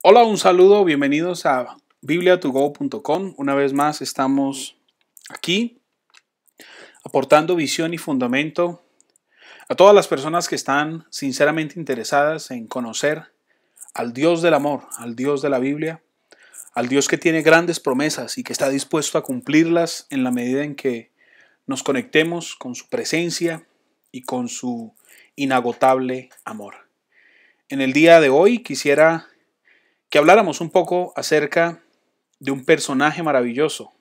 Hola, un saludo, bienvenidos a bibliatogo.com. Una vez más estamos aquí aportando visión y fundamento a todas las personas que están sinceramente interesadas en conocer al Dios del amor, al Dios de la Biblia, al Dios que tiene grandes promesas y que está dispuesto a cumplirlas en la medida en que nos conectemos con su presencia y con su inagotable amor. En el día de hoy quisiera que habláramos un poco acerca de un personaje maravilloso,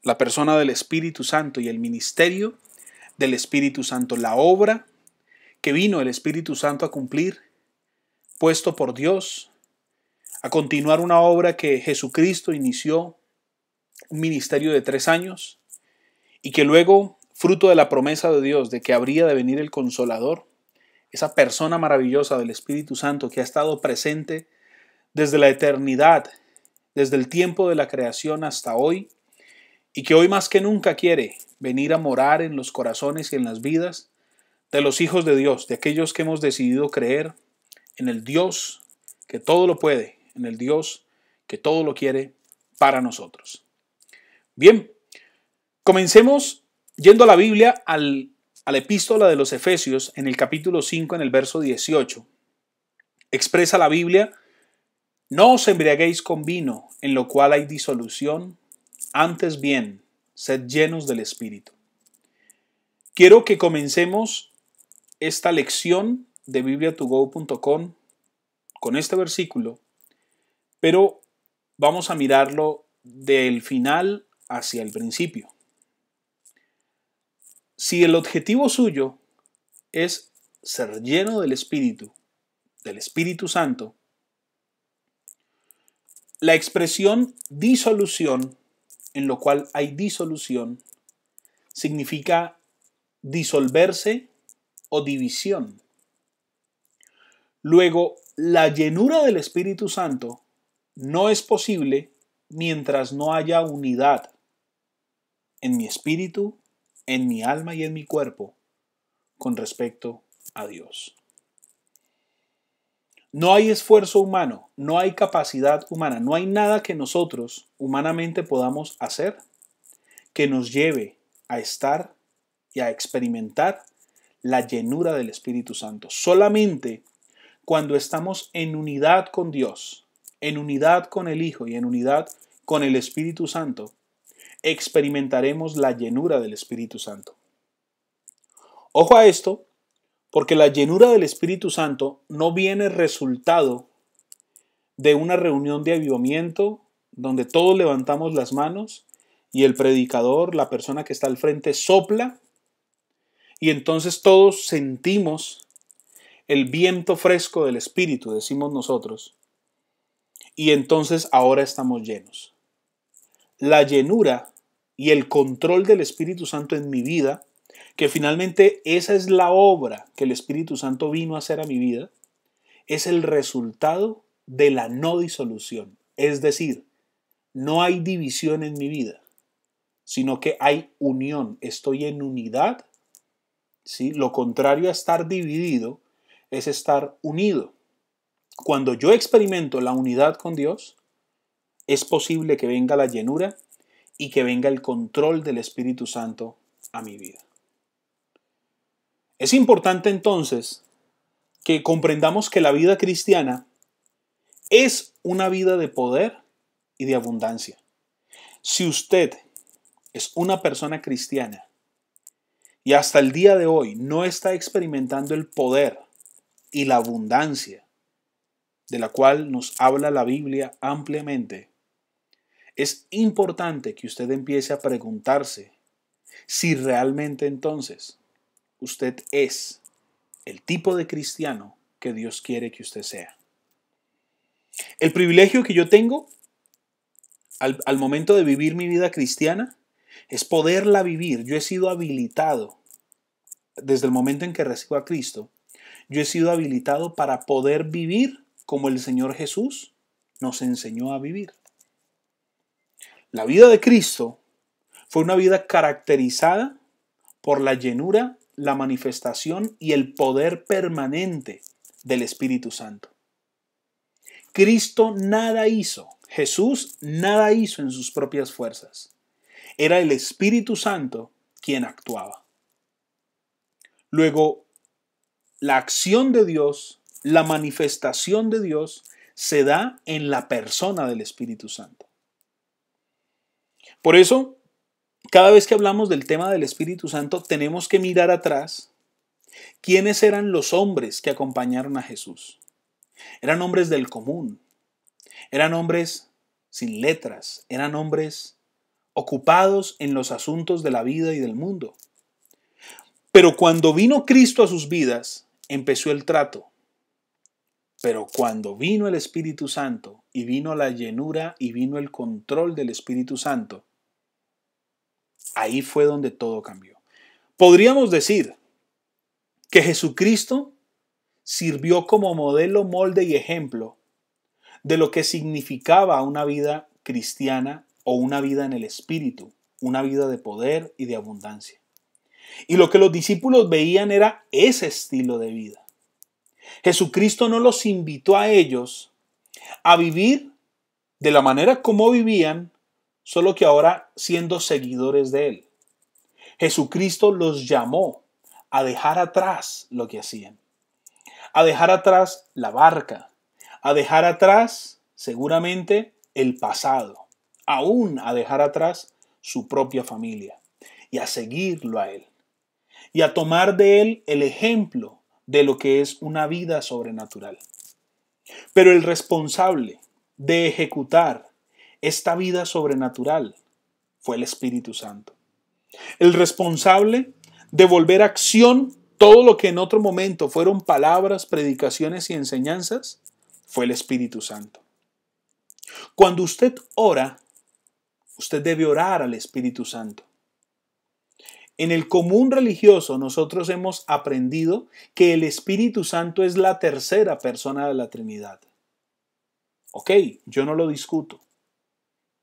la persona del Espíritu Santo y el ministerio del Espíritu Santo, la obra que vino el Espíritu Santo a cumplir, puesto por Dios, a continuar una obra que Jesucristo inició, un ministerio de 3 años, y que luego, fruto de la promesa de Dios de que habría de venir el Consolador, esa persona maravillosa del Espíritu Santo que ha estado presente desde la eternidad, desde el tiempo de la creación hasta hoy, y que hoy más que nunca quiere venir a morar en los corazones y en las vidas de los hijos de Dios, de aquellos que hemos decidido creer en el Dios que todo lo puede, en el Dios que todo lo quiere para nosotros. Bien, comencemos yendo a la Biblia, a la epístola de los Efesios, en el capítulo 5, en el verso 18. Expresa la Biblia: no os embriaguéis con vino, en lo cual hay disolución, antes bien, sed llenos del Espíritu. Quiero que comencemos esta lección de bibliatogo.com con este versículo, pero vamos a mirarlo del final hacia el principio. Si el objetivo suyo es ser lleno del Espíritu Santo, la expresión disolución, en lo cual hay disolución, significa disolverse o división. Luego, la llenura del Espíritu Santo no es posible mientras no haya unidad en mi espíritu, en mi alma y en mi cuerpo con respecto a Dios. No hay esfuerzo humano, no hay capacidad humana, no hay nada que nosotros humanamente podamos hacer que nos lleve a estar y a experimentar la llenura del Espíritu Santo. Solamente cuando estamos en unidad con Dios, en unidad con el Hijo y en unidad con el Espíritu Santo, experimentaremos la llenura del Espíritu Santo. Ojo a esto, porque la llenura del Espíritu Santo no viene resultado de una reunión de avivamiento donde todos levantamos las manos y el predicador, la persona que está al frente, sopla y entonces todos sentimos el viento fresco del Espíritu, decimos nosotros, y entonces ahora estamos llenos. La llenura y el control del Espíritu Santo en mi vida, que finalmente esa es la obra que el Espíritu Santo vino a hacer a mi vida, es el resultado de la no disolución. Es decir, no hay división en mi vida, sino que hay unión. Estoy en unidad, ¿sí? Lo contrario a estar dividido es estar unido. Cuando yo experimento la unidad con Dios, es posible que venga la llenura y que venga el control del Espíritu Santo a mi vida. Es importante entonces que comprendamos que la vida cristiana es una vida de poder y de abundancia. Si usted es una persona cristiana y hasta el día de hoy no está experimentando el poder y la abundancia de la cual nos habla la Biblia ampliamente, es importante que usted empiece a preguntarse si realmente entonces usted es el tipo de cristiano que Dios quiere que usted sea. El privilegio que yo tengo al momento de vivir mi vida cristiana es poderla vivir. Yo he sido habilitado desde el momento en que recibo a Cristo. Yo he sido habilitado para poder vivir como el Señor Jesús nos enseñó a vivir. La vida de Cristo fue una vida caracterizada por la llenura, la manifestación y el poder permanente del Espíritu Santo. Cristo nada hizo, Jesús nada hizo en sus propias fuerzas. Era el Espíritu Santo quien actuaba. Luego, la acción de Dios, la manifestación de Dios, se da en la persona del Espíritu Santo. Por eso, cada vez que hablamos del tema del Espíritu Santo, tenemos que mirar atrás quiénes eran los hombres que acompañaron a Jesús. Eran hombres del común, eran hombres sin letras, eran hombres ocupados en los asuntos de la vida y del mundo. Pero cuando vino Cristo a sus vidas, empezó el trato. Pero cuando vino el Espíritu Santo y vino la llenura y vino el control del Espíritu Santo, ahí fue donde todo cambió. Podríamos decir que Jesucristo sirvió como modelo, molde y ejemplo de lo que significaba una vida cristiana o una vida en el Espíritu, una vida de poder y de abundancia. Y lo que los discípulos veían era ese estilo de vida. Jesucristo no los invitó a ellos a vivir de la manera como vivían, solo que ahora siendo seguidores de Él. Jesucristo los llamó a dejar atrás lo que hacían, a dejar atrás la barca, a dejar atrás seguramente el pasado, aún a dejar atrás su propia familia y a seguirlo a Él y a tomar de Él el ejemplo de lo que es una vida sobrenatural. Pero el responsable de ejecutar esta vida sobrenatural fue el Espíritu Santo. El responsable de volver a acción todo lo que en otro momento fueron palabras, predicaciones y enseñanzas fue el Espíritu Santo. Cuando usted ora, usted debe orar al Espíritu Santo. En el común religioso nosotros hemos aprendido que el Espíritu Santo es la tercera persona de la Trinidad. Ok, yo no lo discuto.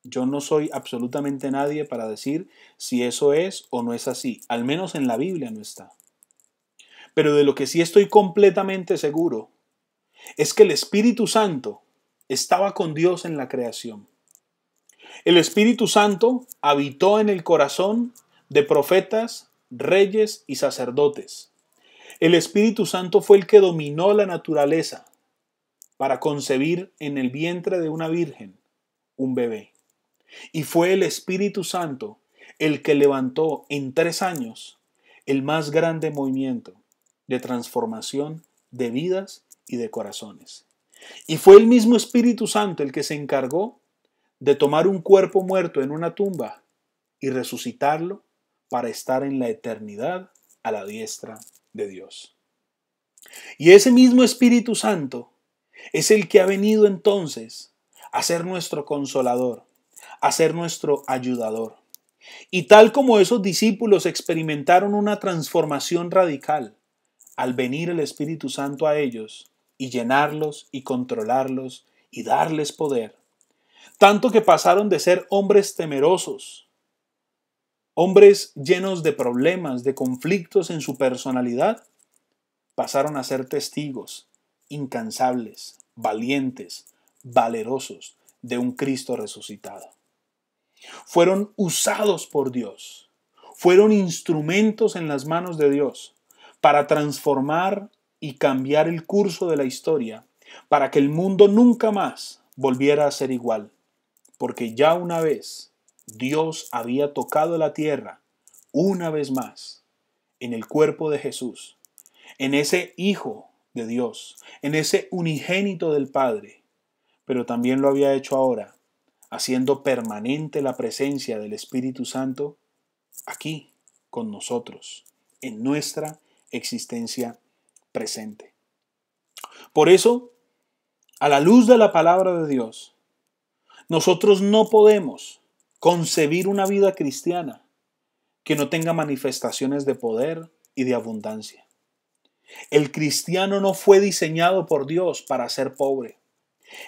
Yo no soy absolutamente nadie para decir si eso es o no es así. Al menos en la Biblia no está. Pero de lo que sí estoy completamente seguro es que el Espíritu Santo estaba con Dios en la creación. El Espíritu Santo habitó en el corazón de profetas, reyes y sacerdotes. El Espíritu Santo fue el que dominó la naturaleza para concebir en el vientre de una virgen un bebé. Y fue el Espíritu Santo el que levantó en 3 años el más grande movimiento de transformación de vidas y de corazones. Y fue el mismo Espíritu Santo el que se encargó de tomar un cuerpo muerto en una tumba y resucitarlo para estar en la eternidad a la diestra de Dios. Y ese mismo Espíritu Santo es el que ha venido entonces a ser nuestro consolador, a ser nuestro ayudador. Y tal como esos discípulos experimentaron una transformación radical al venir el Espíritu Santo a ellos y llenarlos y controlarlos y darles poder, tanto que pasaron de ser hombres temerosos, hombres llenos de problemas, de conflictos en su personalidad, pasaron a ser testigos incansables, valientes, valerosos de un Cristo resucitado. Fueron usados por Dios, fueron instrumentos en las manos de Dios para transformar y cambiar el curso de la historia, para que el mundo nunca más volviera a ser igual, porque ya una vez Dios había tocado la tierra, una vez más, en el cuerpo de Jesús, en ese Hijo de Dios, en ese unigénito del Padre, pero también lo había hecho ahora, haciendo permanente la presencia del Espíritu Santo aquí con nosotros, en nuestra existencia presente. Por eso, a la luz de la palabra de Dios, nosotros no podemos concebir una vida cristiana que no tenga manifestaciones de poder y de abundancia. El cristiano no fue diseñado por Dios para ser pobre.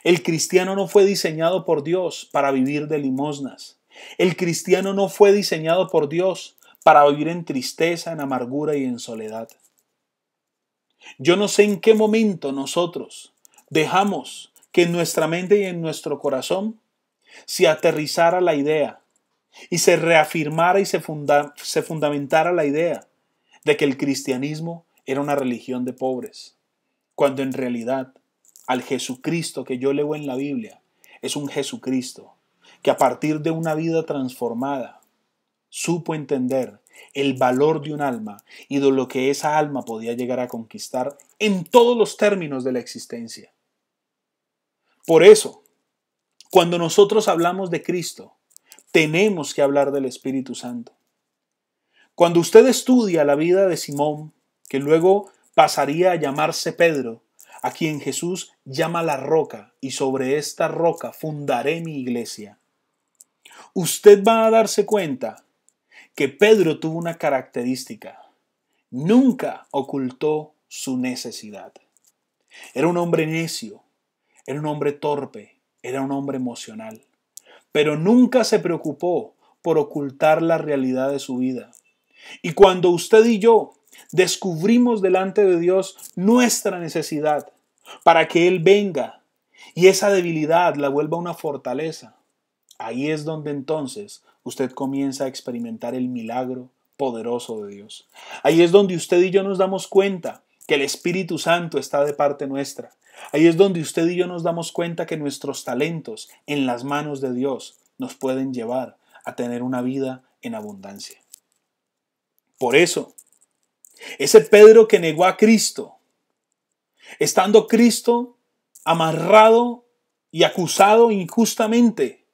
El cristiano no fue diseñado por Dios para vivir de limosnas. El cristiano no fue diseñado por Dios para vivir en tristeza, en amargura y en soledad. Yo no sé en qué momento nosotros dejamos que en nuestra mente y en nuestro corazón se aterrizara la idea y se reafirmara y se fundamentara la idea de que el cristianismo era una religión de pobres, cuando en realidad al Jesucristo que yo leo en la Biblia es un Jesucristo que a partir de una vida transformada supo entender el valor de un alma y de lo que esa alma podía llegar a conquistar en todos los términos de la existencia. Por eso, cuando nosotros hablamos de Cristo, tenemos que hablar del Espíritu Santo. Cuando usted estudia la vida de Simón, que luego pasaría a llamarse Pedro, a quien Jesús llama la roca, y sobre esta roca fundaré mi iglesia, usted va a darse cuenta que Pedro tuvo una característica: nunca ocultó su necesidad. Era un hombre necio, era un hombre torpe, era un hombre emocional, pero nunca se preocupó por ocultar la realidad de su vida. Y cuando usted y yo descubrimos delante de Dios nuestra necesidad para que Él venga y esa debilidad la vuelva una fortaleza, ahí es donde entonces usted comienza a experimentar el milagro poderoso de Dios. Ahí es donde usted y yo nos damos cuenta que el Espíritu Santo está de parte nuestra. Ahí es donde usted y yo nos damos cuenta que nuestros talentos en las manos de Dios nos pueden llevar a tener una vida en abundancia. Por eso, ese Pedro que negó a Cristo, estando Cristo amarrado y acusado injustamente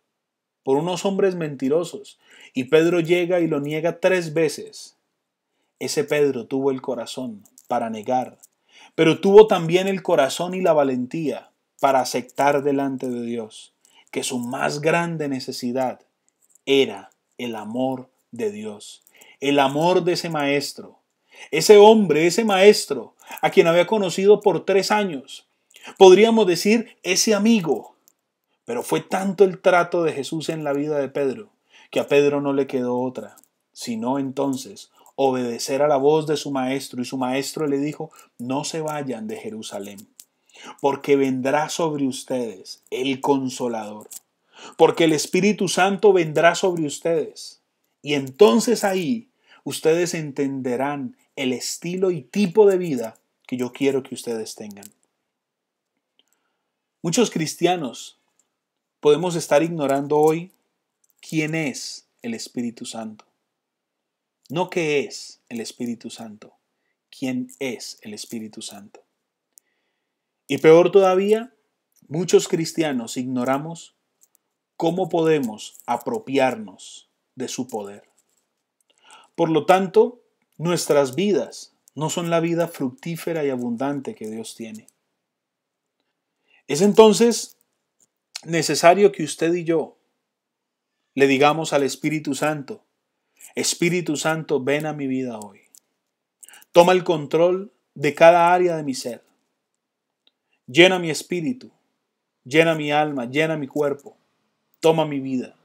por unos hombres mentirosos, y Pedro llega y lo niega 3 veces, ese Pedro tuvo el corazón para negar, pero tuvo también el corazón y la valentía para aceptar delante de Dios que su más grande necesidad era el amor de Dios, el amor de ese maestro, ese hombre, ese maestro, a quien había conocido por 3 años. Podríamos decir ese amigo, pero fue tanto el trato de Jesús en la vida de Pedro, que a Pedro no le quedó otra, sino entonces obedecer a la voz de su maestro. Y su maestro le dijo: no se vayan de Jerusalén, porque vendrá sobre ustedes el Consolador, porque el Espíritu Santo vendrá sobre ustedes. Y entonces ahí ustedes entenderán el estilo y tipo de vida que yo quiero que ustedes tengan. Muchos cristianos podemos estar ignorando hoy quién es el Espíritu Santo. No qué es el Espíritu Santo, quién es el Espíritu Santo. Y peor todavía, muchos cristianos ignoramos cómo podemos apropiarnos de su poder. Por lo tanto, nuestras vidas no son la vida fructífera y abundante que Dios tiene. Es entonces necesario que usted y yo le digamos al Espíritu Santo: Espíritu Santo, ven a mi vida hoy. Toma el control de cada área de mi ser. Llena mi espíritu, llena mi alma, llena mi cuerpo. Toma mi vida.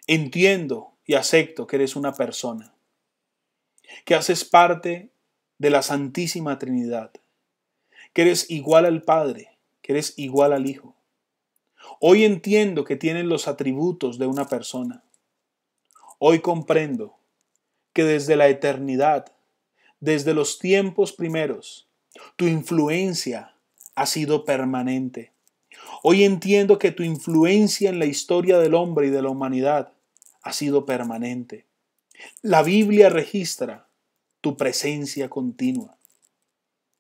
Entiendo y acepto que eres una persona, que haces parte de la Santísima Trinidad, que eres igual al Padre, que eres igual al Hijo. Hoy entiendo que tienes los atributos de una persona. Hoy comprendo que desde la eternidad, desde los tiempos primeros, tu influencia ha sido permanente. Hoy entiendo que tu influencia en la historia del hombre y de la humanidad ha sido permanente. La Biblia registra tu presencia continua.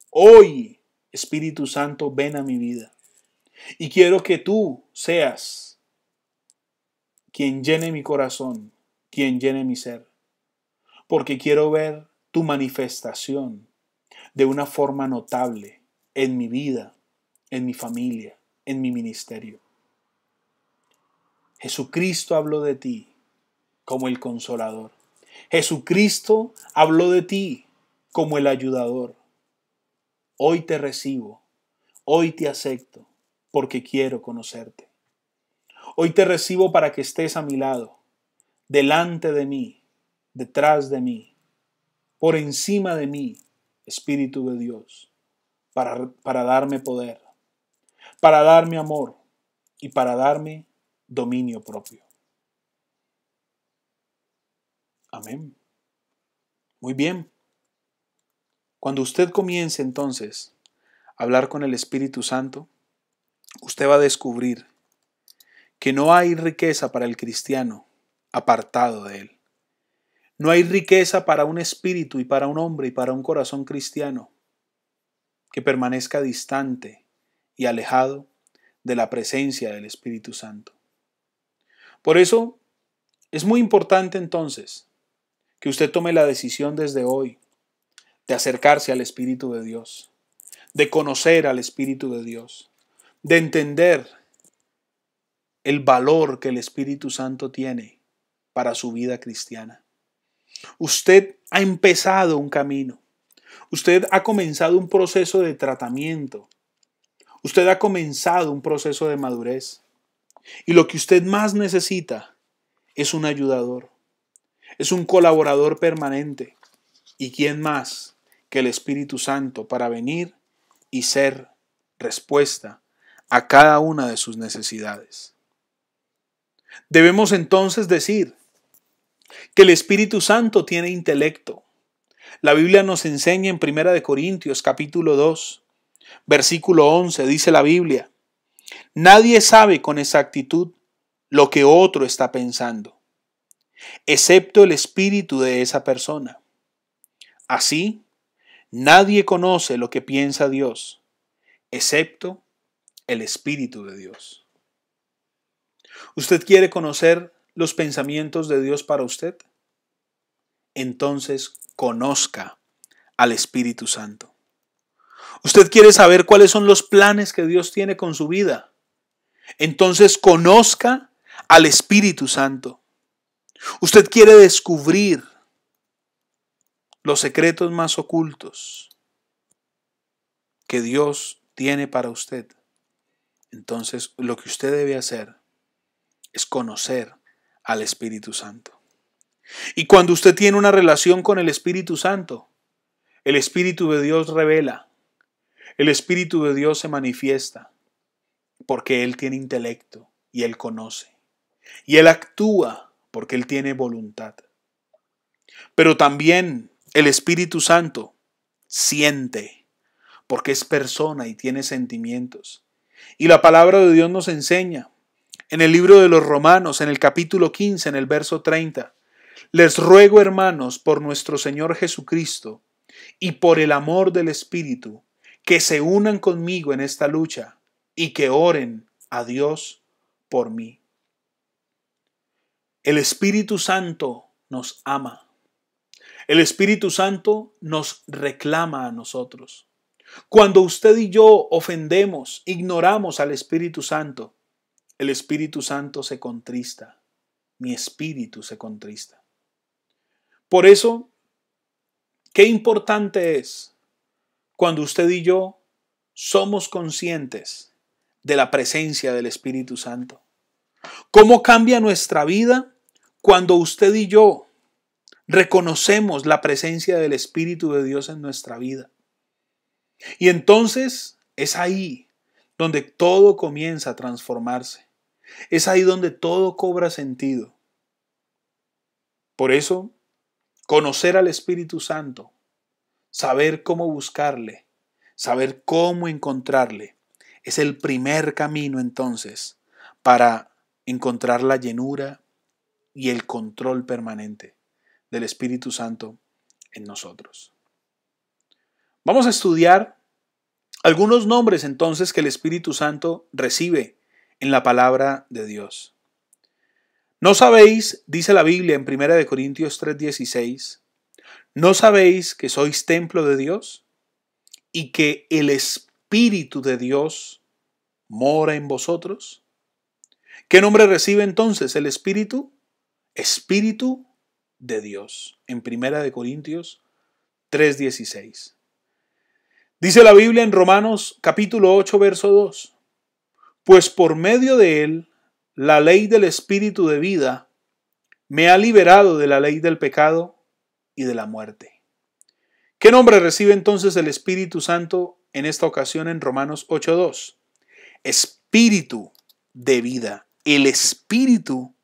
Hoy, Espíritu Santo, ven a mi vida. Y quiero que tú seas quien llene mi corazón, quien llene mi ser. Porque quiero ver tu manifestación de una forma notable en mi vida, en mi familia, en mi ministerio. Jesucristo habló de ti como el Consolador. Jesucristo habló de ti como el ayudador. Hoy te recibo, hoy te acepto, porque quiero conocerte. Hoy te recibo para que estés a mi lado, delante de mí, detrás de mí, por encima de mí, Espíritu de Dios, para darme poder, para darme amor y para darme dominio propio. Amén. Muy bien. Cuando usted comience entonces a hablar con el Espíritu Santo, usted va a descubrir que no hay riqueza para el cristiano apartado de él. No hay riqueza para un espíritu y para un hombre y para un corazón cristiano que permanezca distante y alejado de la presencia del Espíritu Santo. Por eso es muy importante entonces que usted tome la decisión desde hoy de acercarse al Espíritu de Dios, de conocer al Espíritu de Dios, de entender el valor que el Espíritu Santo tiene para su vida cristiana. Usted ha empezado un camino. Usted ha comenzado un proceso de tratamiento. Usted ha comenzado un proceso de madurez. Y lo que usted más necesita es un ayudador. Es un colaborador permanente. ¿Y quién más que el Espíritu Santo para venir y ser respuesta a cada una de sus necesidades? Debemos entonces decir que el Espíritu Santo tiene intelecto. La Biblia nos enseña en 1 Corintios capítulo 2, versículo 11, dice la Biblia: nadie sabe con exactitud lo que otro está pensando, excepto el espíritu de esa persona. Así, nadie conoce lo que piensa Dios, excepto el Espíritu de Dios. ¿Usted quiere conocer los pensamientos de Dios para usted? Entonces conozca al Espíritu Santo. ¿Usted quiere saber cuáles son los planes que Dios tiene con su vida? Entonces conozca al Espíritu Santo. ¿Usted quiere descubrir los secretos más ocultos que Dios tiene para usted? Entonces lo que usted debe hacer es conocer al Espíritu Santo. Y cuando usted tiene una relación con el Espíritu Santo, el Espíritu de Dios revela, el Espíritu de Dios se manifiesta, porque Él tiene intelecto y Él conoce. Y Él actúa porque Él tiene voluntad. Pero también el Espíritu Santo siente, porque es persona y tiene sentimientos. Y la palabra de Dios nos enseña en el libro de los Romanos, en el capítulo 15, en el verso 30, les ruego, hermanos, por nuestro Señor Jesucristo y por el amor del Espíritu, que se unan conmigo en esta lucha y que oren a Dios por mí. El Espíritu Santo nos ama. El Espíritu Santo nos reclama a nosotros. Cuando usted y yo ofendemos, ignoramos al Espíritu Santo, el Espíritu Santo se contrista. Mi espíritu se contrista. Por eso, qué importante es cuando usted y yo somos conscientes de la presencia del Espíritu Santo. ¿Cómo cambia nuestra vida cuando usted y yo reconocemos la presencia del Espíritu de Dios en nuestra vida? Y entonces es ahí donde todo comienza a transformarse. Es ahí donde todo cobra sentido. Por eso, conocer al Espíritu Santo, saber cómo buscarle, saber cómo encontrarle, es el primer camino entonces para encontrar la llenura y el control permanente del Espíritu Santo en nosotros. Vamos a estudiar algunos nombres entonces que el Espíritu Santo recibe en la palabra de Dios. ¿No sabéis, dice la Biblia en 1 Corintios 3:16, ¿no sabéis que sois templo de Dios y que el Espíritu de Dios mora en vosotros? ¿Qué nombre recibe entonces el Espíritu? Espíritu de Dios, en 1 Corintios 3:16. Dice la Biblia en Romanos capítulo 8, verso 2, pues por medio de él, la ley del Espíritu de vida me ha liberado de la ley del pecado y de la muerte. ¿Qué nombre recibe entonces el Espíritu Santo en esta ocasión en Romanos 8:2? espíritu de vida. El espíritu,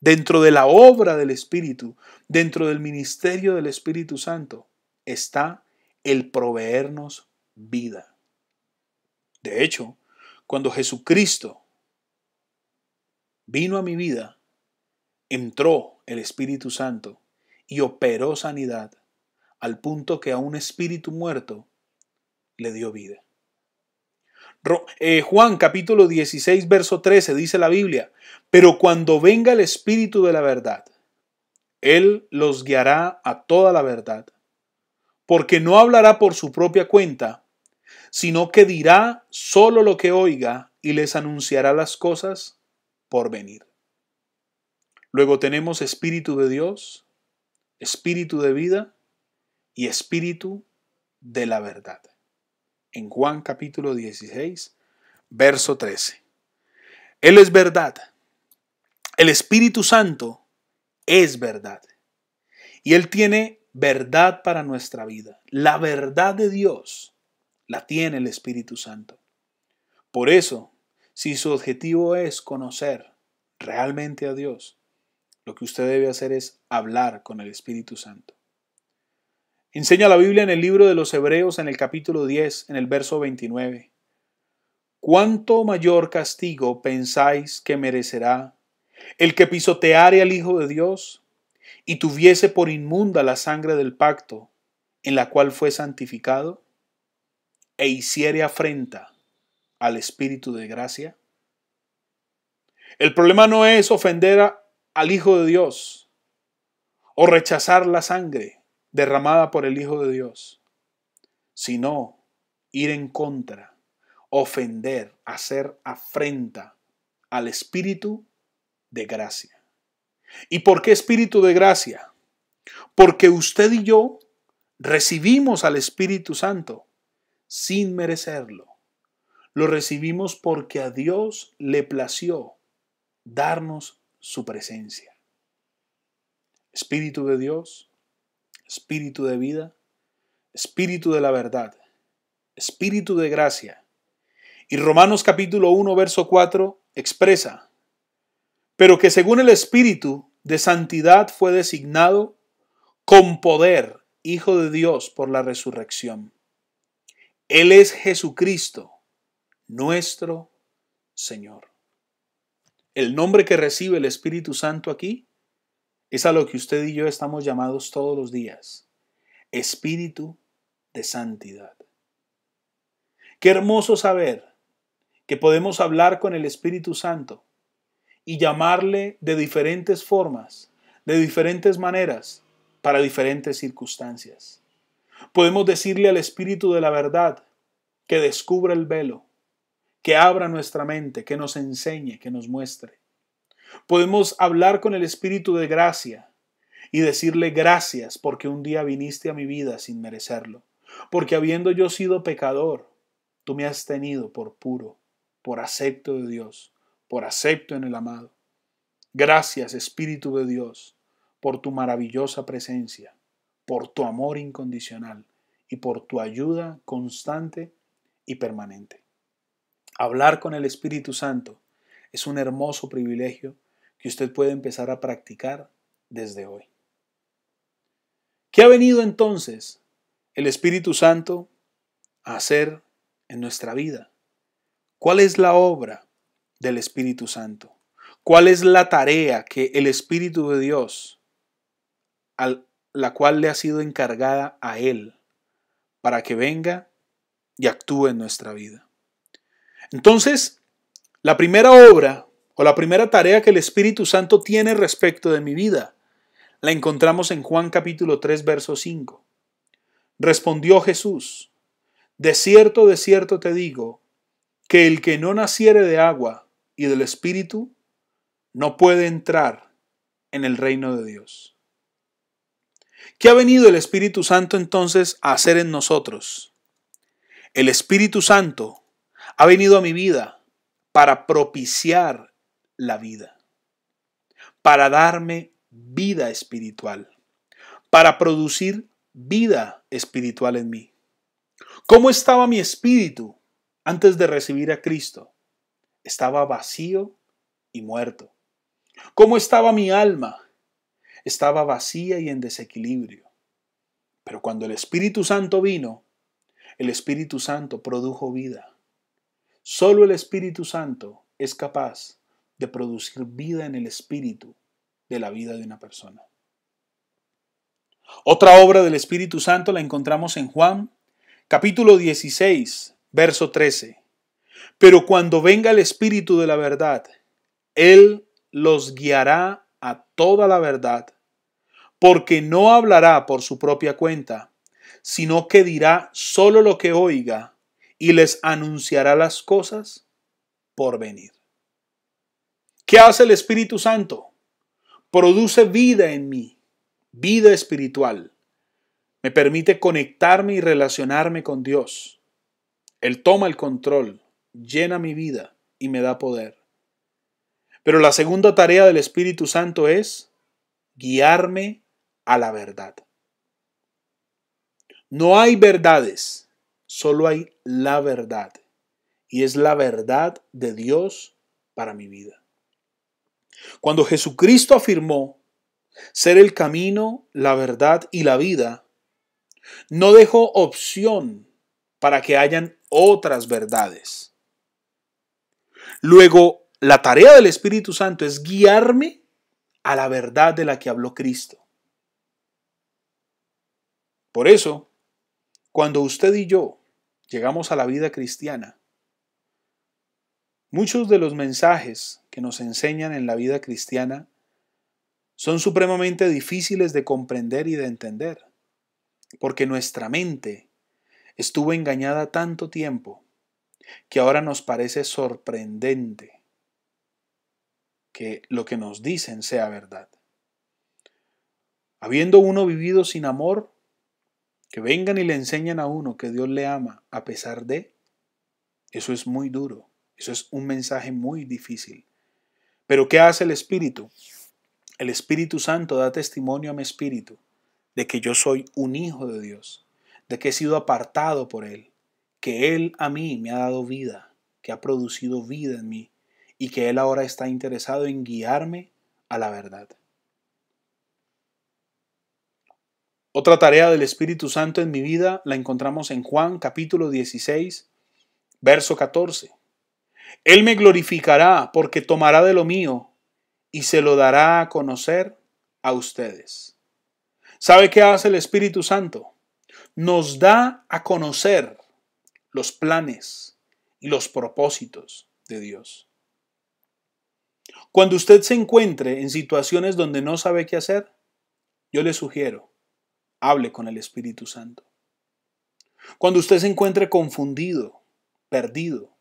dentro de la obra del Espíritu, dentro del ministerio del Espíritu Santo, está el proveernos vida. De hecho, cuando Jesucristo vino a mi vida, entró el Espíritu Santo y operó sanidad, al punto que a un espíritu muerto le dio vida. Juan capítulo 16, verso 13 dice la Biblia: pero cuando venga el Espíritu de la verdad, Él los guiará a toda la verdad, porque no hablará por su propia cuenta, sino que dirá solo lo que oiga y les anunciará las cosas por venir. Luego tenemos Espíritu de Dios, Espíritu de vida y Espíritu de la verdad. En Juan capítulo 16, verso 13. Él es verdad. El Espíritu Santo es verdad. Y Él tiene verdad para nuestra vida. La verdad de Dios la tiene el Espíritu Santo. Por eso, si su objetivo es conocer realmente a Dios, lo que usted debe hacer es hablar con el Espíritu Santo. Enseña la Biblia en el libro de los Hebreos, en el capítulo 10, en el verso 29. ¿Cuánto mayor castigo pensáis que merecerá el que pisoteare al Hijo de Dios y tuviese por inmunda la sangre del pacto en la cual fue santificado e hiciere afrenta al Espíritu de gracia? El problema no es ofender al Hijo de Dios o rechazar la sangre derramada por el Hijo de Dios, sino ir en contra, ofender, hacer afrenta al Espíritu de gracia. ¿Y por qué Espíritu de gracia? Porque usted y yo recibimos al Espíritu Santo sin merecerlo. Lo recibimos porque a Dios le plació darnos su presencia. Espíritu de Dios, Espíritu de vida, Espíritu de la verdad, Espíritu de gracia. Y Romanos capítulo 1, verso 4 expresa: pero que según el Espíritu de santidad fue designado con poder Hijo de Dios por la resurrección. Él es Jesucristo, nuestro Señor. El nombre que recibe el Espíritu Santo aquí es a lo que usted y yo estamos llamados todos los días: Espíritu de santidad. Qué hermoso saber que podemos hablar con el Espíritu Santo y llamarle de diferentes formas, de diferentes maneras, para diferentes circunstancias. Podemos decirle al Espíritu de la verdad que descubra el velo, que abra nuestra mente, que nos enseñe, que nos muestre. Podemos hablar con el Espíritu de gracia y decirle gracias porque un día viniste a mi vida sin merecerlo, porque habiendo yo sido pecador, tú me has tenido por puro, por acepto de Dios, por acepto en el amado. Gracias, Espíritu de Dios, por tu maravillosa presencia, por tu amor incondicional y por tu ayuda constante y permanente. Hablar con el Espíritu Santo es un hermoso privilegio que usted puede empezar a practicar desde hoy. ¿Qué ha venido entonces el Espíritu Santo a hacer en nuestra vida? ¿Cuál es la obra del Espíritu Santo? ¿Cuál es la tarea que el Espíritu de Dios, la cual le ha sido encargada a Él, para que venga y actúe en nuestra vida? Entonces, la primera obra o la primera tarea que el Espíritu Santo tiene respecto de mi vida, la encontramos en Juan capítulo 3, verso 5. Respondió Jesús: de cierto te digo, que el que no naciere de agua y del Espíritu, no puede entrar en el reino de Dios. ¿Qué ha venido el Espíritu Santo entonces a hacer en nosotros? El Espíritu Santo ha venido a mi vida para propiciar la vida, para darme vida espiritual, para producir vida espiritual en mí. ¿Cómo estaba mi espíritu antes de recibir a Cristo? estaba vacío y muerto. ¿Cómo estaba mi alma? Estaba vacía y en desequilibrio. Pero cuando el Espíritu Santo vino, el Espíritu Santo produjo vida. Solo el Espíritu Santo es capaz de producir vida en el espíritu de la vida de una persona. Otra obra del Espíritu Santo la encontramos en Juan, capítulo 16, verso 13. Pero cuando venga el Espíritu de la verdad, Él los guiará a toda la verdad, porque no hablará por su propia cuenta, sino que dirá solo lo que oiga y les anunciará las cosas por venir. ¿Qué hace el Espíritu Santo? Produce vida en mí, vida espiritual. Me permite conectarme y relacionarme con Dios. Él toma el control, llena mi vida y me da poder. Pero la segunda tarea del Espíritu Santo es guiarme a la verdad. No hay verdades, solo hay la verdad. Y es la verdad de Dios para mi vida. Cuando Jesucristo afirmó ser el camino, la verdad y la vida, no dejó opción para que hayan otras verdades. Luego, la tarea del Espíritu Santo es guiarme a la verdad de la que habló Cristo. Por eso, cuando usted y yo llegamos a la vida cristiana, muchos de los mensajes que nos enseñan en la vida cristiana son supremamente difíciles de comprender y de entender, porque nuestra mente estuvo engañada tanto tiempo que ahora nos parece sorprendente que lo que nos dicen sea verdad. Habiendo uno vivido sin amor, que vengan y le enseñan a uno que Dios le ama a pesar de, eso es muy duro, eso es un mensaje muy difícil. Pero ¿qué hace el Espíritu? El Espíritu Santo da testimonio a mi espíritu de que yo soy un hijo de Dios, de que he sido apartado por Él, que Él a mí me ha dado vida, que ha producido vida en mí y que Él ahora está interesado en guiarme a la verdad. Otra tarea del Espíritu Santo en mi vida la encontramos en Juan capítulo 16, verso 14. Él me glorificará porque tomará de lo mío y se lo dará a conocer a ustedes. ¿Sabe qué hace el Espíritu Santo? Nos da a conocer los planes y los propósitos de Dios. Cuando usted se encuentre en situaciones donde no sabe qué hacer, yo le sugiero, hable con el Espíritu Santo. Cuando usted se encuentre confundido, perdido,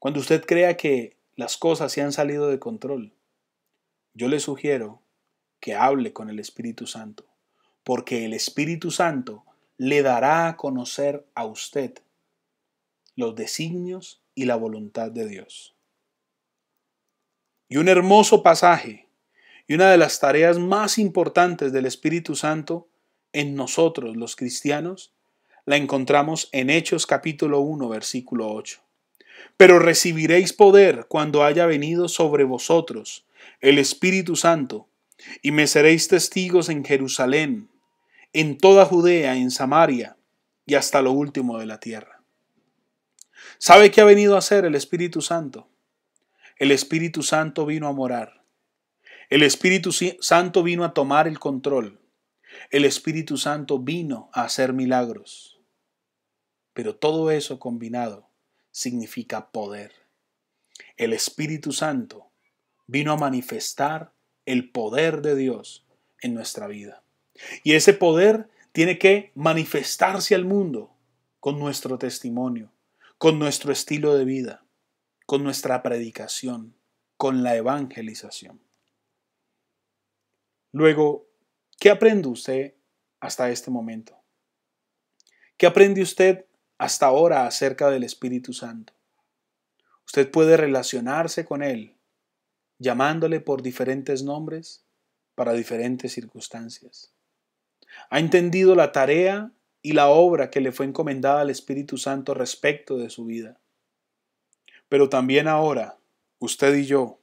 cuando usted crea que las cosas se han salido de control, yo le sugiero que hable con el Espíritu Santo, porque el Espíritu Santo le dará a conocer a usted los designios y la voluntad de Dios. Y un hermoso pasaje y una de las tareas más importantes del Espíritu Santo en nosotros los cristianos la encontramos en Hechos capítulo 1 versículo 8. Pero recibiréis poder cuando haya venido sobre vosotros el Espíritu Santo y me seréis testigos en Jerusalén, en toda Judea, en Samaria y hasta lo último de la tierra. ¿Sabe qué ha venido a hacer el Espíritu Santo? El Espíritu Santo vino a morar. El Espíritu Santo vino a tomar el control. El Espíritu Santo vino a hacer milagros. Pero todo eso combinado significa poder. El Espíritu Santo vino a manifestar el poder de Dios en nuestra vida. Y ese poder tiene que manifestarse al mundo con nuestro testimonio, con nuestro estilo de vida, con nuestra predicación, con la evangelización. Luego, ¿qué aprende usted hasta este momento? ¿Qué aprende usted hasta ahora acerca del Espíritu Santo? Usted puede relacionarse con Él llamándole por diferentes nombres para diferentes circunstancias. ¿Ha entendido la tarea y la obra que le fue encomendada al Espíritu Santo respecto de su vida? Pero también ahora, usted y yo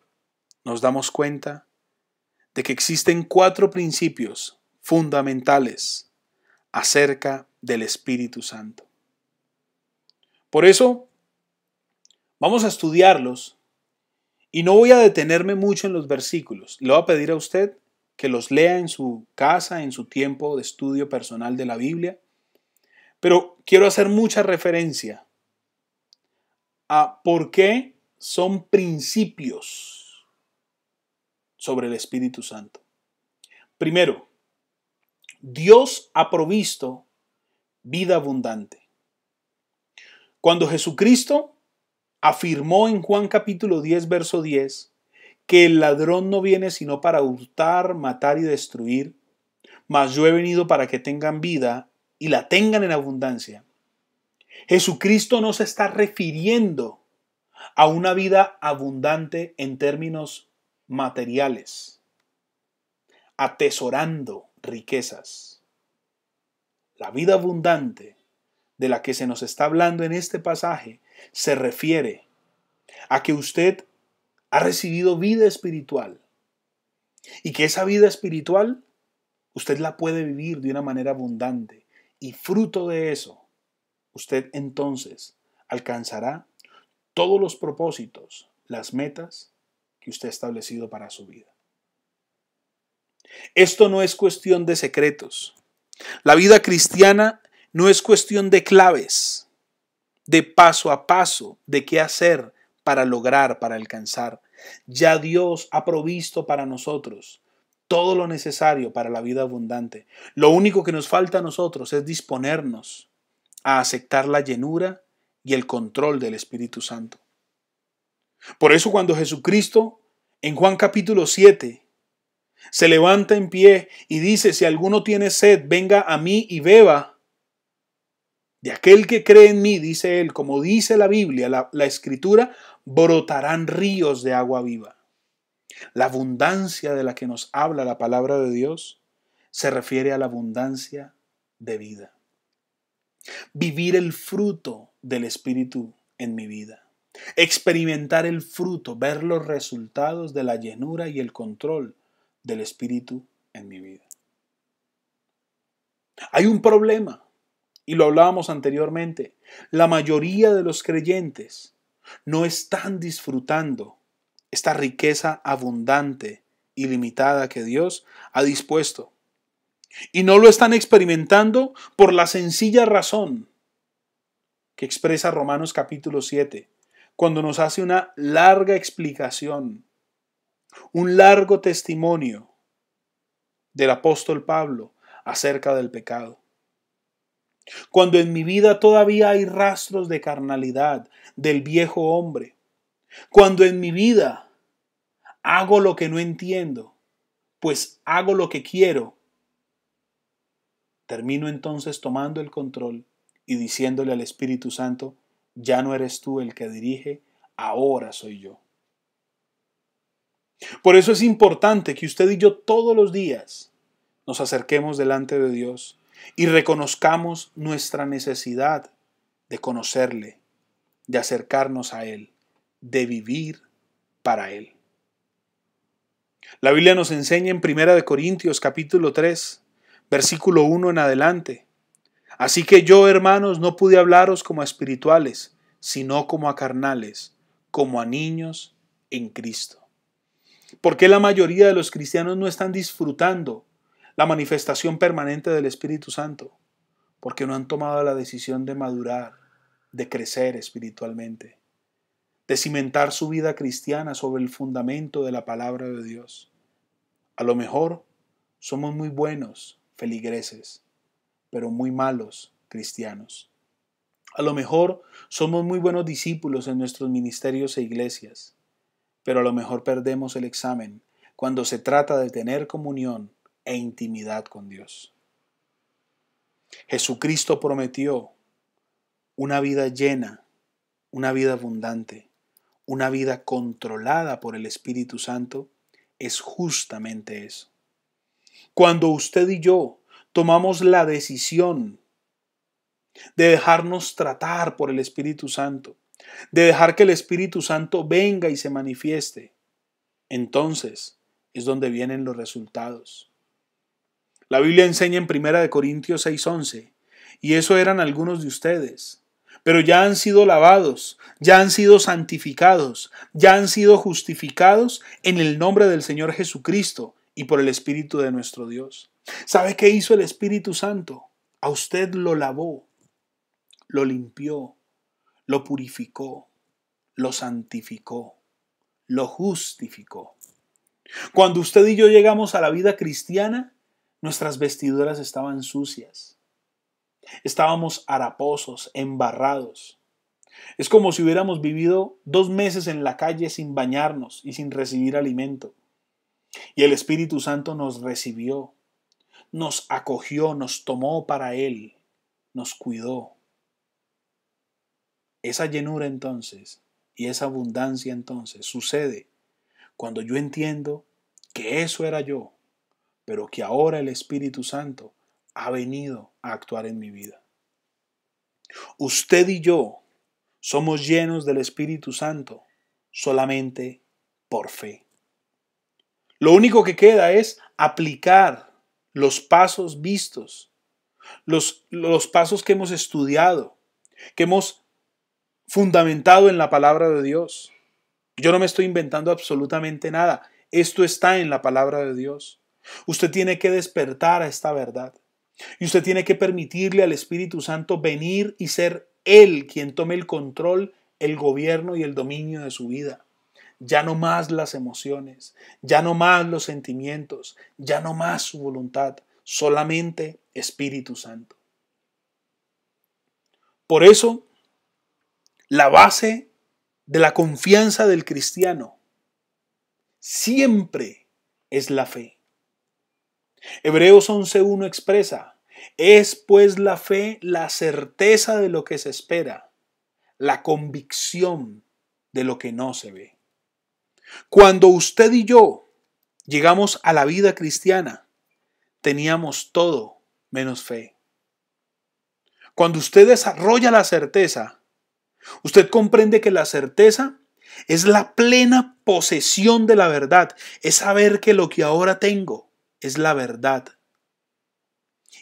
nos damos cuenta de que existen 4 principios fundamentales acerca del Espíritu Santo. Por eso, vamos a estudiarlos y no voy a detenerme mucho en los versículos. Le voy a pedir a usted que los lea en su casa, en su tiempo de estudio personal de la Biblia, pero quiero hacer mucha referencia a por qué son principios sobre el Espíritu Santo. Primero, Dios ha provisto vida abundante. Cuando Jesucristo afirmó en Juan capítulo 10, verso 10, que el ladrón no viene sino para hurtar, matar y destruir, mas yo he venido para que tengan vida y la tengan en abundancia. Jesucristo no se está refiriendo a una vida abundante en términos materiales, atesorando riquezas. La vida abundante de la que se nos está hablando en este pasaje se refiere a que usted ha recibido vida espiritual y que esa vida espiritual usted la puede vivir de una manera abundante y fruto de eso usted entonces alcanzará todos los propósitos, las metas que usted ha establecido para su vida. Esto no es cuestión de secretos. La vida cristiana no es cuestión de claves, de paso a paso, de qué hacer para lograr, para alcanzar. Ya Dios ha provisto para nosotros todo lo necesario para la vida abundante. Lo único que nos falta a nosotros es disponernos a aceptar la llenura y el control del Espíritu Santo. Por eso cuando Jesucristo en Juan capítulo 7 se levanta en pie y dice: si alguno tiene sed, venga a mí y beba. De aquel que cree en mí, dice él, como dice la Biblia, la Escritura, brotarán ríos de agua viva. La abundancia de la que nos habla la palabra de Dios se refiere a la abundancia de vida. Vivir el fruto del Espíritu en mi vida. Experimentar el fruto, ver los resultados de la llenura y el control del Espíritu en mi vida. Hay un problema, y lo hablábamos anteriormente. La mayoría de los creyentes no están disfrutando esta riqueza abundante y limitada que Dios ha dispuesto. Y no lo están experimentando por la sencilla razón que expresa Romanos capítulo 7, cuando nos hace una larga explicación, un largo testimonio del apóstol Pablo acerca del pecado. Cuando en mi vida todavía hay rastros de carnalidad, del viejo hombre. Cuando en mi vida hago lo que no entiendo, pues hago lo que quiero. Termino entonces tomando el control y diciéndole al Espíritu Santo: ya no eres tú el que dirige, ahora soy yo. Por eso es importante que usted y yo todos los días nos acerquemos delante de Dios y reconozcamos nuestra necesidad de conocerle, de acercarnos a Él, de vivir para Él. La Biblia nos enseña en 1 Corintios capítulo 3, versículo 1 en adelante: así que yo, hermanos, no pude hablaros como a espirituales, sino como a carnales, como a niños en Cristo. ¿Por qué la mayoría de los cristianos no están disfrutando la manifestación permanente del Espíritu Santo? Porque no han tomado la decisión de madurar, de crecer espiritualmente, de cimentar su vida cristiana sobre el fundamento de la palabra de Dios. A lo mejor somos muy buenos feligreses, pero muy malos cristianos. A lo mejor somos muy buenos discípulos en nuestros ministerios e iglesias, pero a lo mejor perdemos el examen cuando se trata de tener comunión e intimidad con Dios. Jesucristo prometió una vida llena, una vida abundante, una vida controlada por el Espíritu Santo. Es justamente eso. Cuando usted y yo tomamos la decisión de dejarnos tratar por el Espíritu Santo, de dejar que el Espíritu Santo venga y se manifieste, entonces es donde vienen los resultados. La Biblia enseña en 1 Corintios 6:11, y eso eran algunos de ustedes, pero ya han sido lavados, ya han sido santificados, ya han sido justificados en el nombre del Señor Jesucristo y por el Espíritu de nuestro Dios. ¿Sabe qué hizo el Espíritu Santo? A usted lo lavó, lo limpió, lo purificó, lo santificó, lo justificó. Cuando usted y yo llegamos a la vida cristiana, nuestras vestiduras estaban sucias. Estábamos haraposos, embarrados. Es como si hubiéramos vivido 2 meses en la calle sin bañarnos y sin recibir alimento. Y el Espíritu Santo nos recibió, nos acogió, nos tomó para Él, nos cuidó. Esa llenura entonces y esa abundancia entonces sucede cuando yo entiendo que eso era yo, pero que ahora el Espíritu Santo ha venido a actuar en mi vida. Usted y yo somos llenos del Espíritu Santo solamente por fe. Lo único que queda es aplicar los pasos vistos, los pasos que hemos estudiado, que hemos fundamentado en la palabra de Dios. Yo no me estoy inventando absolutamente nada. Esto está en la palabra de Dios. Usted tiene que despertar a esta verdad. Y usted tiene que permitirle al Espíritu Santo venir y ser Él quien tome el control, el gobierno y el dominio de su vida. Ya no más las emociones, ya no más los sentimientos, ya no más su voluntad, solamente Espíritu Santo. Por eso, la base de la confianza del cristiano siempre es la fe. Hebreos 11:1 expresa: es pues la fe la certeza de lo que se espera, la convicción de lo que no se ve. Cuando usted y yo llegamos a la vida cristiana, teníamos todo menos fe. Cuando usted desarrolla la certeza, usted comprende que la certeza es la plena posesión de la verdad, es saber que lo que ahora tengo es la verdad.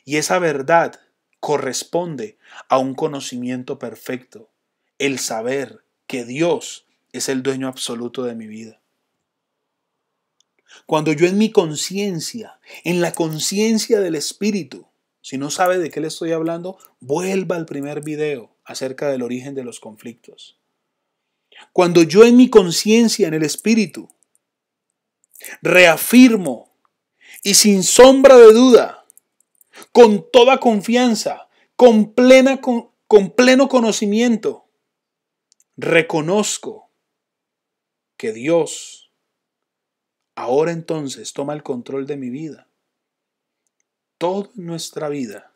Y esa verdad corresponde a un conocimiento perfecto, el saber que Dios es el dueño absoluto de mi vida. Cuando yo en mi conciencia, en la conciencia del Espíritu, si no sabe de qué le estoy hablando, vuelva al primer video acerca del origen de los conflictos. Cuando yo en mi conciencia, en el Espíritu, reafirmo y sin sombra de duda, con toda confianza, con pleno conocimiento, reconozco que Dios ahora entonces toma el control de mi vida. Toda nuestra vida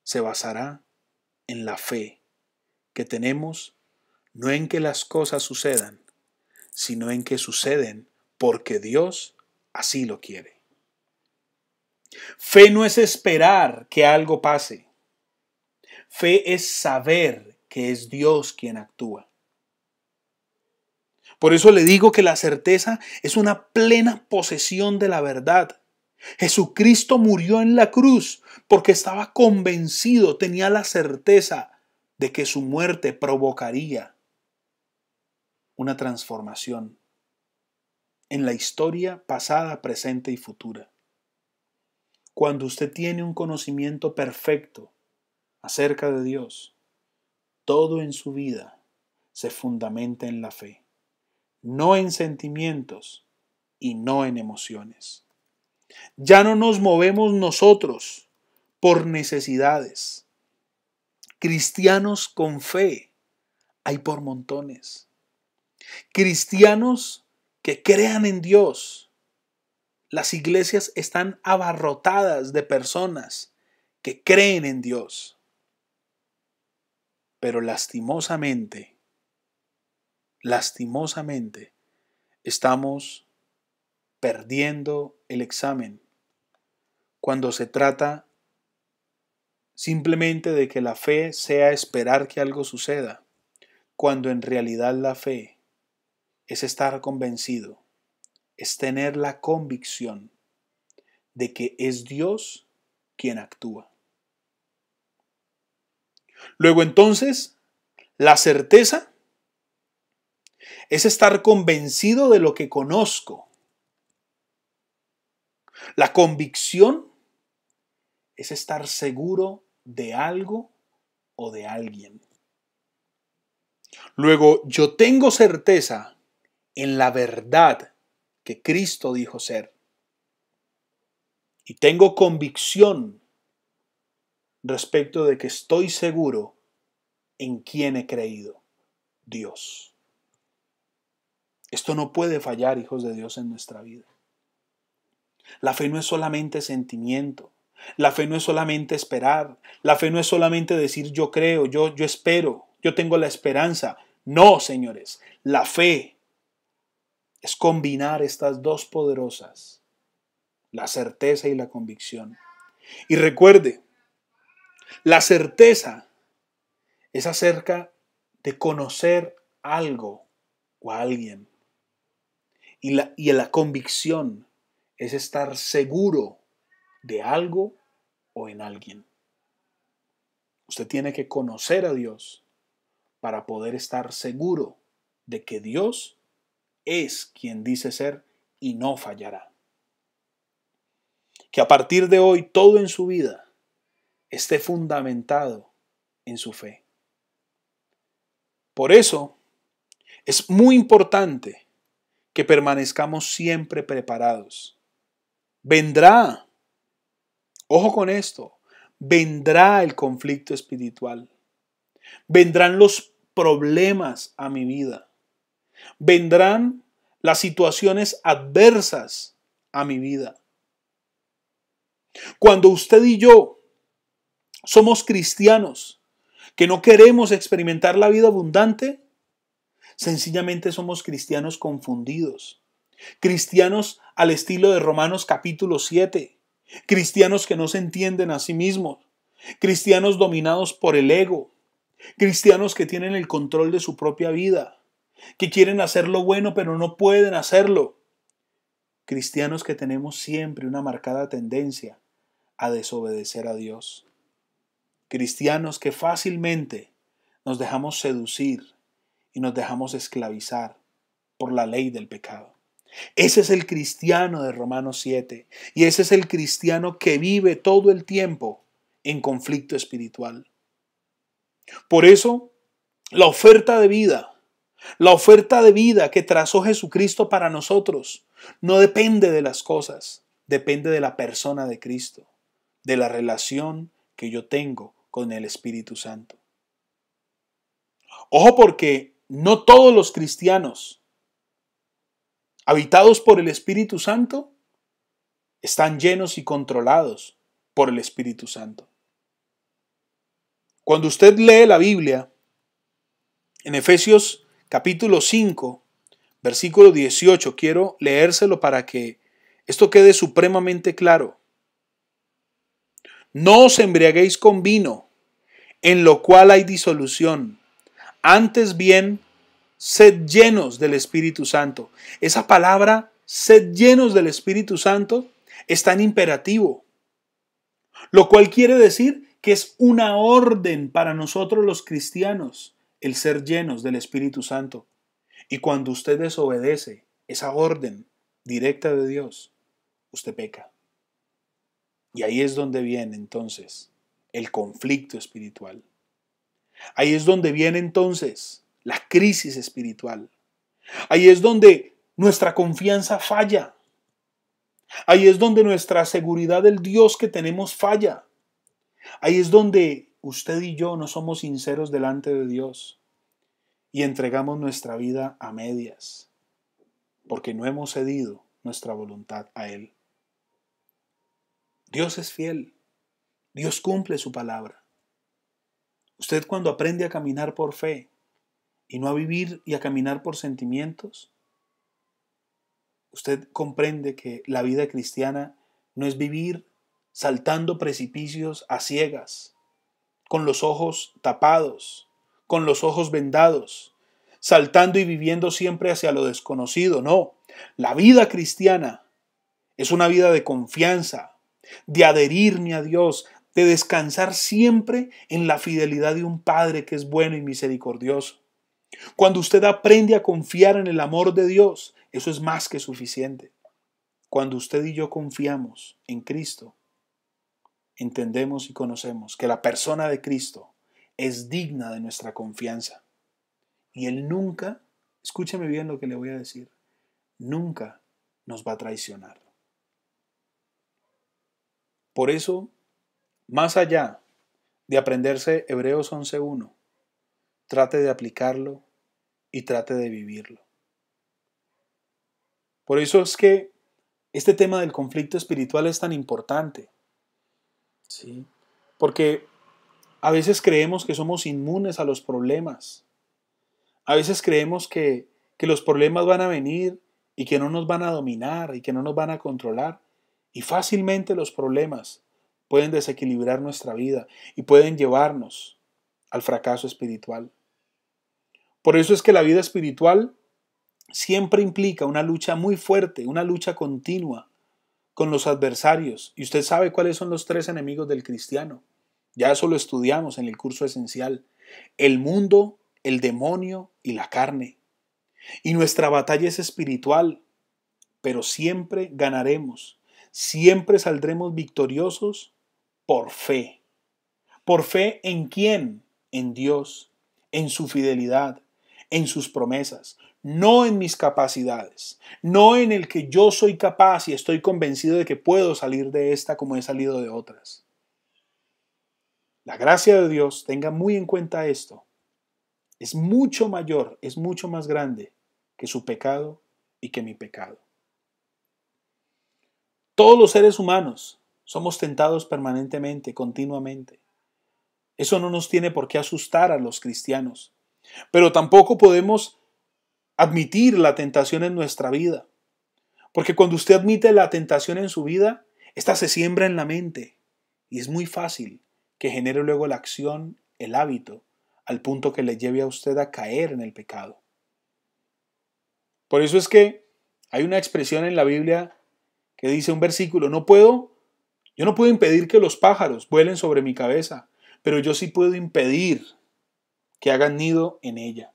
se basará en la fe que tenemos, no en que las cosas sucedan, sino en que suceden porque Dios así lo quiere. Fe no es esperar que algo pase. Fe es saber que es Dios quien actúa. Por eso le digo que la certeza es una plena posesión de la verdad. Jesucristo murió en la cruz porque estaba convencido, tenía la certeza de que su muerte provocaría una transformación en la historia pasada, presente y futura. Cuando usted tiene un conocimiento perfecto acerca de Dios, todo en su vida se fundamenta en la fe, no en sentimientos y no en emociones. Ya no nos movemos nosotros por necesidades. Cristianos con fe hay por montones. Cristianos que crean en Dios. Las iglesias están abarrotadas de personas que creen en Dios. Pero lastimosamente, estamos perdiendo el examen cuando se trata simplemente de que la fe sea esperar que algo suceda, cuando en realidad la fe es estar convencido, es tener la convicción de que es Dios quien actúa. Luego entonces, la certeza es estar convencido de lo que conozco. La convicción es estar seguro de algo o de alguien. Luego, yo tengo certeza en la verdad que Cristo dijo ser. Y tengo convicción respecto de que estoy seguro en quién he creído, Dios. Esto no puede fallar, hijos de Dios, en nuestra vida. La fe no es solamente sentimiento. La fe no es solamente esperar. La fe no es solamente decir yo creo, yo espero, yo tengo la esperanza. No, señores. La fe es combinar estas dos poderosas, la certeza y la convicción. Y recuerde, la certeza es acerca de conocer algo o a alguien. Y la convicción es estar seguro de algo o en alguien. Usted tiene que conocer a Dios para poder estar seguro de que Dios es quien dice ser y no fallará. Que a partir de hoy todo en su vida esté fundamentado en su fe. Por eso es muy importante que permanezcamos siempre preparados. Vendrá, ojo con esto, vendrá el conflicto espiritual. Vendrán los problemas a mi vida. Vendrán las situaciones adversas a mi vida. Cuando usted y yo somos cristianos que no queremos experimentar la vida abundante, sencillamente somos cristianos confundidos. Cristianos al estilo de Romanos capítulo 7. Cristianos que no se entienden a sí mismos. Cristianos dominados por el ego. Cristianos que tienen el control de su propia vida. Que quieren hacer lo bueno pero no pueden hacerlo. Cristianos que tenemos siempre una marcada tendencia a desobedecer a Dios. Cristianos que fácilmente nos dejamos seducir y nos dejamos esclavizar por la ley del pecado. Ese es el cristiano de Romanos 7 y ese es el cristiano que vive todo el tiempo en conflicto espiritual. Por eso, la oferta de vida que trazó Jesucristo para nosotros no depende de las cosas, depende de la persona de Cristo, de la relación que yo tengo con el Espíritu Santo. Ojo, porque no todos los cristianos habitados por el Espíritu Santo están llenos y controlados por el Espíritu Santo. Cuando usted lee la Biblia, en Efesios capítulo 5, versículo 18, quiero leérselo para que esto quede supremamente claro. No os embriaguéis con vino, en lo cual hay disolución. Antes bien, sed llenos del Espíritu Santo. Esa palabra, sed llenos del Espíritu Santo, está en imperativo. Lo cual quiere decir que es una orden para nosotros los cristianos el ser llenos del Espíritu Santo. Y cuando usted desobedece esa orden directa de Dios, usted peca. Y ahí es donde viene entonces el conflicto espiritual. Ahí es donde viene entonces la crisis espiritual. Ahí es donde nuestra confianza falla. Ahí es donde nuestra seguridad del Dios que tenemos falla. Ahí es donde usted y yo no somos sinceros delante de Dios y entregamos nuestra vida a medias, porque no hemos cedido nuestra voluntad a Él. Dios es fiel. Dios cumple su palabra. Usted cuando aprende a caminar por fe y no a vivir y a caminar por sentimientos, usted comprende que la vida cristiana no es vivir saltando precipicios a ciegas, con los ojos tapados, con los ojos vendados, saltando y viviendo siempre hacia lo desconocido. No, la vida cristiana es una vida de confianza, de adherirme a Dios, de descansar siempre en la fidelidad de un Padre que es bueno y misericordioso. Cuando usted aprende a confiar en el amor de Dios, eso es más que suficiente. Cuando usted y yo confiamos en Cristo, entendemos y conocemos que la persona de Cristo es digna de nuestra confianza. Y Él nunca, escúcheme bien lo que le voy a decir, nunca nos va a traicionar. Por eso, más allá de aprenderse Hebreos 11:1, trate de aplicarlo y trate de vivirlo. Por eso es que este tema del conflicto espiritual es tan importante. ¿Sí? Porque a veces creemos que somos inmunes a los problemas. A veces creemos que los problemas van a venir y que no nos van a dominar y que no nos van a controlar. Y fácilmente los problemas pueden desequilibrar nuestra vida y pueden llevarnos al fracaso espiritual. Por eso es que la vida espiritual siempre implica una lucha muy fuerte, una lucha continua con los adversarios. Y usted sabe cuáles son los 3 enemigos del cristiano. Ya eso lo estudiamos en el curso esencial. El mundo, el demonio y la carne. Y nuestra batalla es espiritual, pero siempre ganaremos. Siempre saldremos victoriosos por fe. ¿Por fe en quién? En Dios, en su fidelidad, en sus promesas, no en mis capacidades, no en el que yo soy capaz y estoy convencido de que puedo salir de esta como he salido de otras. La gracia de Dios, tenga muy en cuenta esto, es mucho mayor, es mucho más grande que su pecado y que mi pecado. Todos los seres humanos somos tentados permanentemente, continuamente. Eso no nos tiene por qué asustar a los cristianos, pero tampoco podemos admitir la tentación en nuestra vida, porque cuando usted admite la tentación en su vida, esta se siembra en la mente y es muy fácil que genere luego la acción, el hábito, al punto que le lleve a usted a caer en el pecado. Por eso es que hay una expresión en la Biblia que dice un versículo, yo no puedo impedir que los pájaros vuelen sobre mi cabeza, pero yo sí puedo impedir que hagan nido en ella.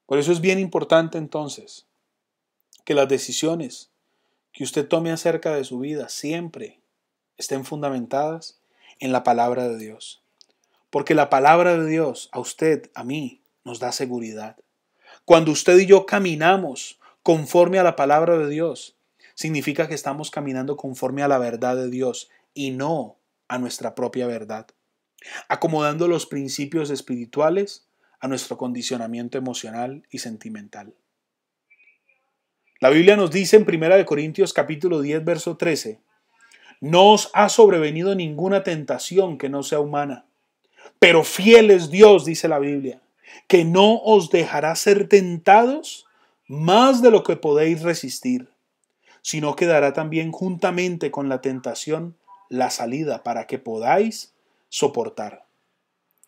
Por eso es bien importante entonces que las decisiones que usted tome acerca de su vida siempre estén fundamentadas en la palabra de Dios. Porque la palabra de Dios a usted, a mí, nos da seguridad. Cuando usted y yo caminamos conforme a la palabra de Dios, significa que estamos caminando conforme a la verdad de Dios y no a nuestra propia verdad, acomodando los principios espirituales a nuestro condicionamiento emocional y sentimental. La Biblia nos dice en 1 Corintios capítulo 10, verso 13, no os ha sobrevenido ninguna tentación que no sea humana, pero fiel es Dios, dice la Biblia, que no os dejará ser tentados más de lo que podéis resistir, sino que dará también juntamente con la tentación la salida para que podáis soportar.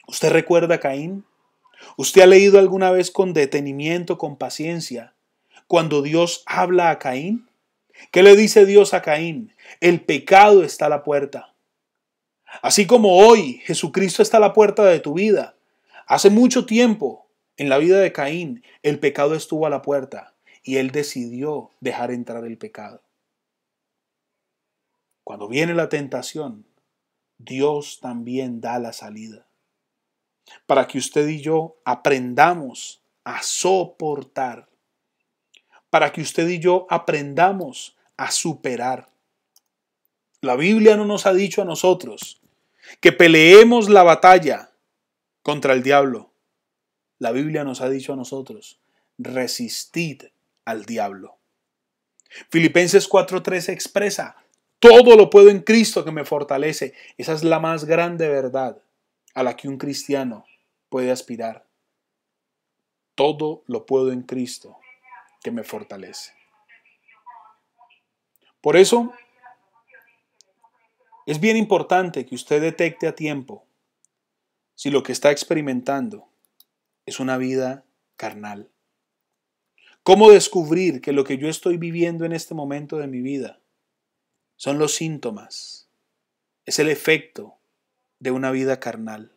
¿Usted recuerda a Caín? ¿Usted ha leído alguna vez con detenimiento, con paciencia, cuando Dios habla a Caín? ¿Qué le dice Dios a Caín? El pecado está a la puerta. Así como hoy Jesucristo está a la puerta de tu vida, hace mucho tiempo en la vida de Caín el pecado estuvo a la puerta y él decidió dejar entrar el pecado. Cuando viene la tentación, Dios también da la salida para que usted y yo aprendamos a soportar, para que usted y yo aprendamos a superar. La Biblia no nos ha dicho a nosotros que peleemos la batalla contra el diablo. La Biblia nos ha dicho a nosotros, resistid al diablo. Filipenses 4:13 expresa, todo lo puedo en Cristo que me fortalece. Esa es la más grande verdad a la que un cristiano puede aspirar. Todo lo puedo en Cristo que me fortalece. Por eso, es bien importante que usted detecte a tiempo si lo que está experimentando es una vida carnal. ¿Cómo descubrir que lo que yo estoy viviendo en este momento de mi vida son los síntomas? Es el efecto de una vida carnal.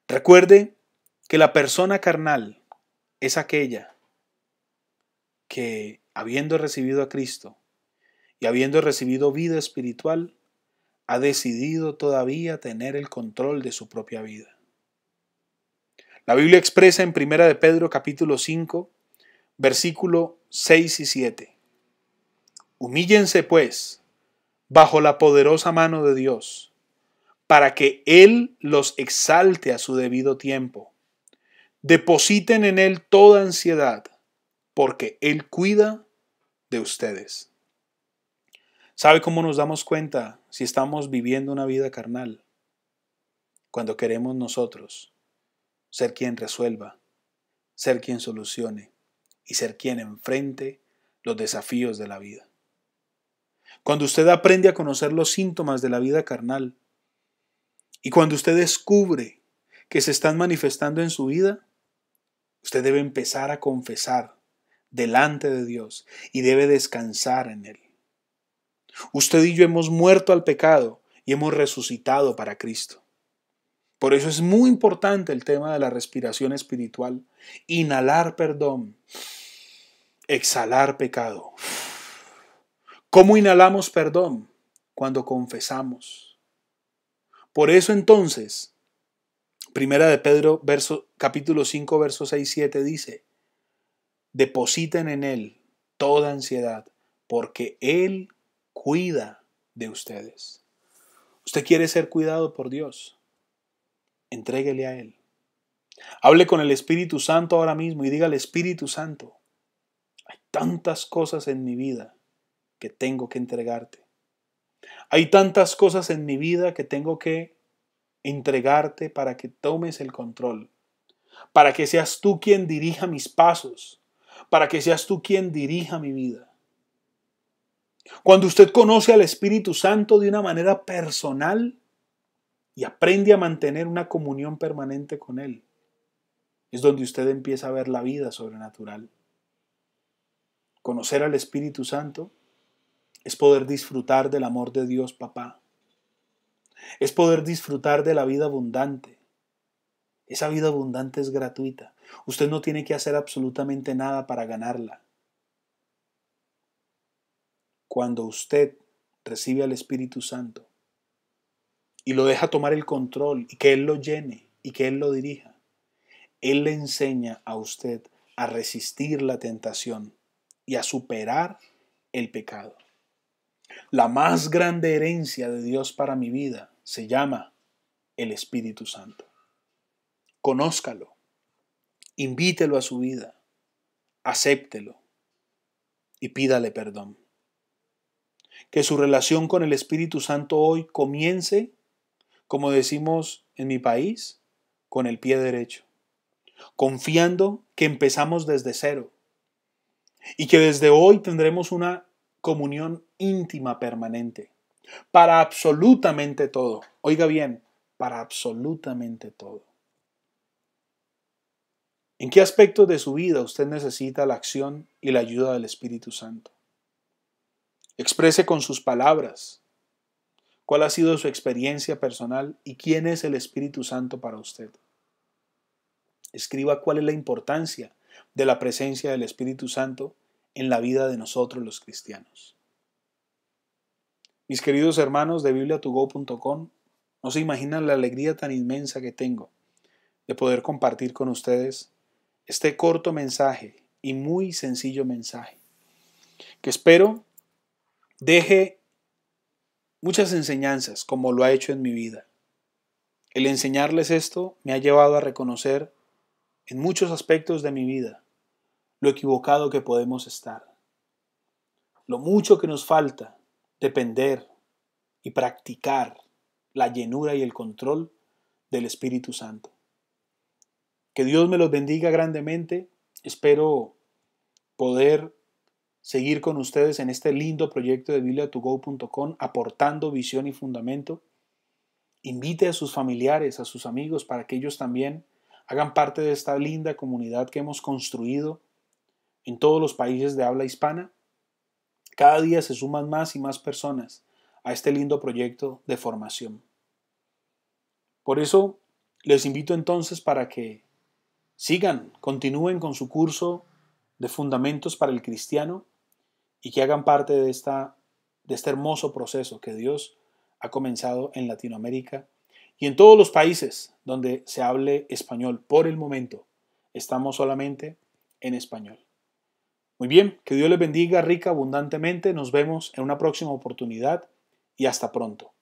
Recuerde que la persona carnal es aquella que, habiendo recibido a Cristo y habiendo recibido vida espiritual, ha decidido todavía tener el control de su propia vida. La Biblia expresa en 1 de Pedro capítulo 5, versículo 6 y 7. Humíllense pues bajo la poderosa mano de Dios, para que Él los exalte a su debido tiempo. Depositen en Él toda ansiedad, porque Él cuida de ustedes. ¿Sabe cómo nos damos cuenta si estamos viviendo una vida carnal? Cuando queremos nosotros ser quien resuelva, ser quien solucione y ser quien enfrente los desafíos de la vida. Cuando usted aprende a conocer los síntomas de la vida carnal y cuando usted descubre que se están manifestando en su vida, usted debe empezar a confesar delante de Dios y debe descansar en Él. Usted y yo hemos muerto al pecado y hemos resucitado para Cristo. Por eso es muy importante el tema de la respiración espiritual. Inhalar perdón, exhalar pecado. ¿Cómo inhalamos perdón? Cuando confesamos. Por eso entonces, Primera de Pedro, capítulo 5, versos 6 y 7 dice, depositen en Él toda ansiedad, porque Él cuida de ustedes. ¿Usted quiere ser cuidado por Dios? Entréguele a Él. Hable con el Espíritu Santo ahora mismo y dígale, Espíritu Santo, hay tantas cosas en mi vida que tengo que entregarte. Hay tantas cosas en mi vida que tengo que entregarte para que tomes el control, para que seas tú quien dirija mis pasos, para que seas tú quien dirija mi vida. Cuando usted conoce al Espíritu Santo de una manera personal y aprende a mantener una comunión permanente con Él, es donde usted empieza a ver la vida sobrenatural. Conocer al Espíritu Santo es poder disfrutar del amor de Dios Papá. Es poder disfrutar de la vida abundante. Esa vida abundante es gratuita. Usted no tiene que hacer absolutamente nada para ganarla. Cuando usted recibe al Espíritu Santo y lo deja tomar el control y que Él lo llene y que Él lo dirija, Él le enseña a usted a resistir la tentación y a superar el pecado. La más grande herencia de Dios para mi vida se llama el Espíritu Santo. Conózcalo, invítelo a su vida, acéptelo y pídale perdón. Que su relación con el Espíritu Santo hoy comience, como decimos en mi país, con el pie derecho, confiando que empezamos desde cero y que desde hoy tendremos una comunión íntima permanente para absolutamente todo. Oiga bien, para absolutamente todo. ¿En qué aspectos de su vida usted necesita la acción y la ayuda del Espíritu Santo? Exprese con sus palabras cuál ha sido su experiencia personal y quién es el Espíritu Santo para usted. Escriba cuál es la importancia de la presencia del Espíritu Santo en la vida de nosotros los cristianos. Mis queridos hermanos de bibliatogo.com, no se imaginan la alegría tan inmensa que tengo de poder compartir con ustedes este corto mensaje y muy sencillo mensaje, que espero deje muchas enseñanzas como lo ha hecho en mi vida. El enseñarles esto me ha llevado a reconocer en muchos aspectos de mi vida lo equivocado que podemos estar, lo mucho que nos falta depender y practicar la llenura y el control del Espíritu Santo. Que Dios me los bendiga grandemente. Espero poder seguir con ustedes en este lindo proyecto de bibliatogo.com, aportando visión y fundamento. Invite a sus familiares, a sus amigos, para que ellos también hagan parte de esta linda comunidad que hemos construido en todos los países de habla hispana. Cada día se suman más y más personas a este lindo proyecto de formación. Por eso les invito entonces para que continúen con su curso de Fundamentos para el Cristiano y que hagan parte de este hermoso proceso que Dios ha comenzado en Latinoamérica y en todos los países donde se hable español. Por el momento estamos solamente en español. Muy bien, que Dios les bendiga rica, abundantemente. Nos vemos en una próxima oportunidad y hasta pronto.